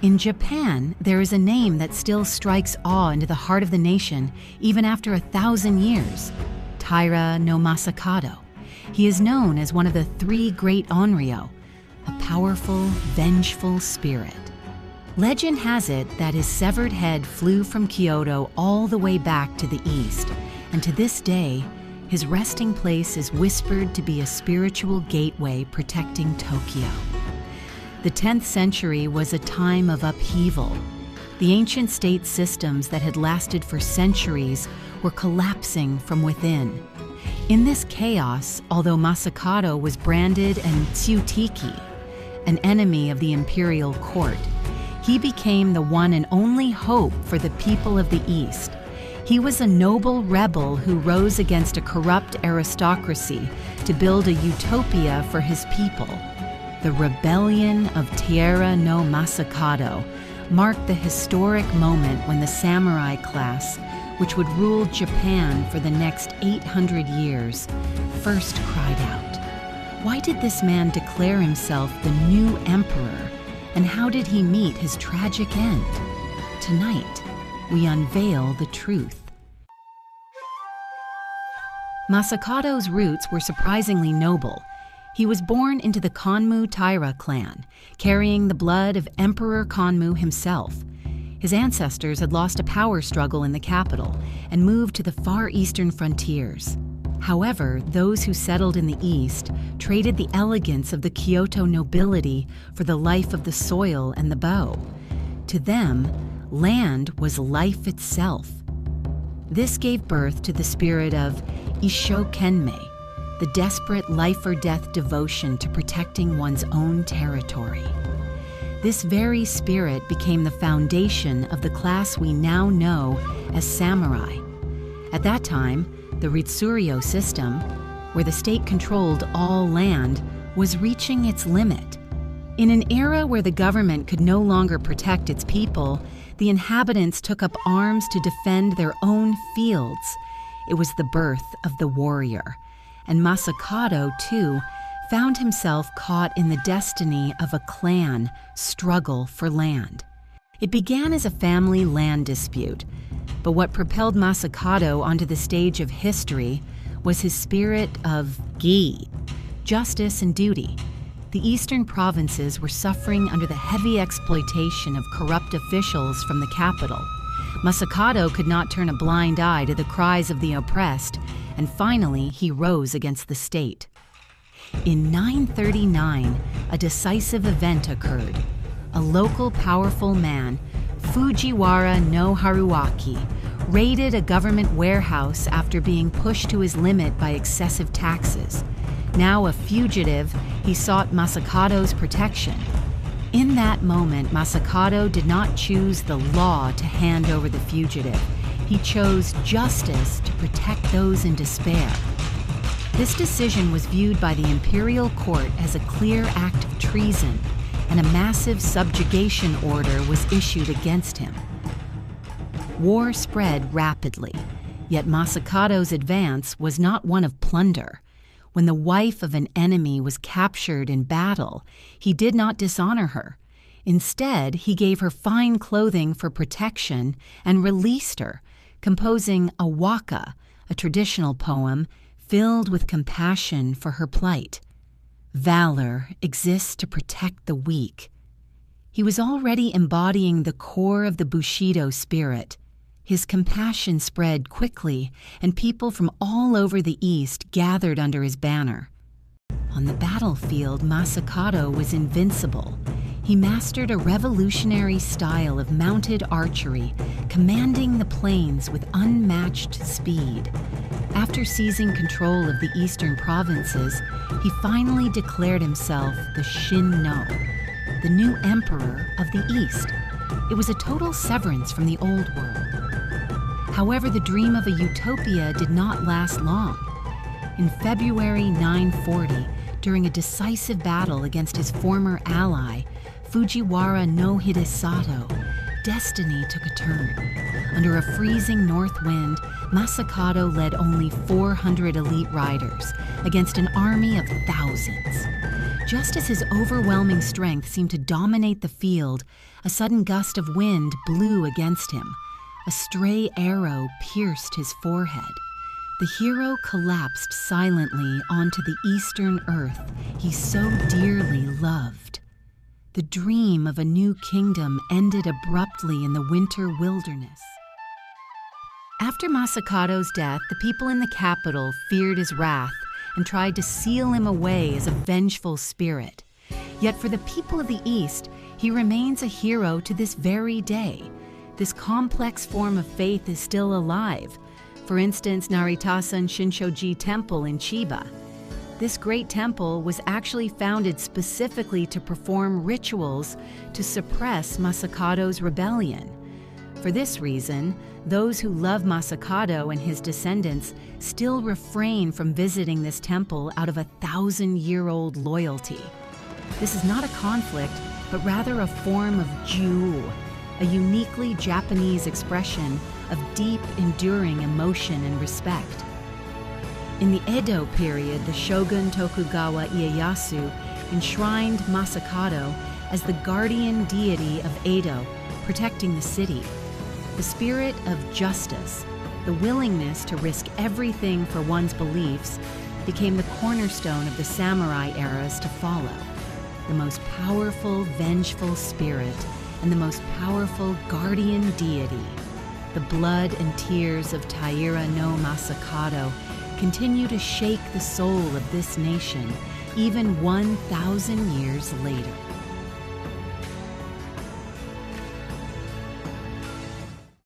In Japan, there is a name that still strikes awe into the heart of the nation even after 1,000 years: Taira no Masakado. He is known as one of the 3 great Onryo, a powerful, vengeful spirit. Legend has it that his severed head flew from Kyoto all the way back to the east, and to this day, his resting place is whispered to be a spiritual gateway protecting Tokyo. The 10th century was a time of upheaval. The ancient state systems that had lasted for centuries were collapsing from within. In this chaos, although Masakado was branded an Tsuutiki, an enemy of the imperial court, he became the one and only hope for the people of the East. He was a noble rebel who rose against a corrupt aristocracy to build a utopia for his people. The rebellion of Taira no Masakado marked the historic moment when the samurai class, which would rule Japan for the next 800 years, first cried out. Why did this man declare himself the new emperor, and how did he meet his tragic end? Tonight, we unveil the truth. Masakado's roots were surprisingly noble. He was born into the Kanmu Taira clan, carrying the blood of Emperor Kanmu himself. His ancestors had lost a power struggle in the capital and moved to the far eastern frontiers. However, those who settled in the east traded the elegance of the Kyoto nobility for the life of the soil and the bow. To them, land was life itself. This gave birth to the spirit of Ishokenmei, the desperate life-or-death devotion to protecting one's own territory. This very spirit became the foundation of the class we now know as samurai. At that time, the Ritsuryo system, where the state controlled all land, was reaching its limit. In an era where the government could no longer protect its people, the inhabitants took up arms to defend their own fields. It was the birth of the warrior. And Masakado, too, found himself caught in the destiny of a clan struggle for land. It began as a family land dispute, but what propelled Masakado onto the stage of history was his spirit of gi, justice and duty. The eastern provinces were suffering under the heavy exploitation of corrupt officials from the capital. Masakado could not turn a blind eye to the cries of the oppressed, and finally he rose against the state. In 939, a decisive event occurred. A local powerful man, Fujiwara no Haruaki, raided a government warehouse after being pushed to his limit by excessive taxes. Now a fugitive, he sought Masakado's protection. In that moment, Masakado did not choose the law to hand over the fugitive. He chose justice to protect those in despair. This decision was viewed by the imperial court as a clear act of treason, and a massive subjugation order was issued against him. War spread rapidly, yet Masakado's advance was not one of plunder. When the wife of an enemy was captured in battle, he did not dishonor her. Instead, he gave her fine clothing for protection and released her, composing a waka, a traditional poem filled with compassion for her plight. Valor exists to protect the weak. He was already embodying the core of the Bushido spirit. His compassion spread quickly, and people from all over the East gathered under his banner. On the battlefield, Masakado was invincible. He mastered a revolutionary style of mounted archery, commanding the plains with unmatched speed. After seizing control of the eastern provinces, he finally declared himself the Shinnō, the new emperor of the East. It was a total severance from the old world. However, the dream of a utopia did not last long. In February 940, during a decisive battle against his former ally, Fujiwara no Hidesato, destiny took a turn. Under a freezing north wind, Masakado led only 400 elite riders against an army of thousands. Just as his overwhelming strength seemed to dominate the field, a sudden gust of wind blew against him. A stray arrow pierced his forehead. The hero collapsed silently onto the eastern earth he so dearly loved. The dream of a new kingdom ended abruptly in the winter wilderness. After Masakado's death, the people in the capital feared his wrath and tried to seal him away as a vengeful spirit. Yet for the people of the East, he remains a hero to this very day. This complex form of faith is still alive. For instance, Naritasan Shinshoji Temple in Chiba. This great temple was actually founded specifically to perform rituals to suppress Masakado's rebellion. For this reason, those who love Masakado and his descendants still refrain from visiting this temple out of a 1,000-year-old loyalty. This is not a conflict, but rather a form of Ju, a uniquely Japanese expression of deep, enduring emotion and respect. In the Edo period, the shogun Tokugawa Ieyasu enshrined Masakado as the guardian deity of Edo, protecting the city. The spirit of justice, the willingness to risk everything for one's beliefs, became the cornerstone of the samurai eras to follow. The most powerful, vengeful spirit and the most powerful guardian deity. The blood and tears of Taira no Masakado continue to shake the soul of this nation even 1,000 years later.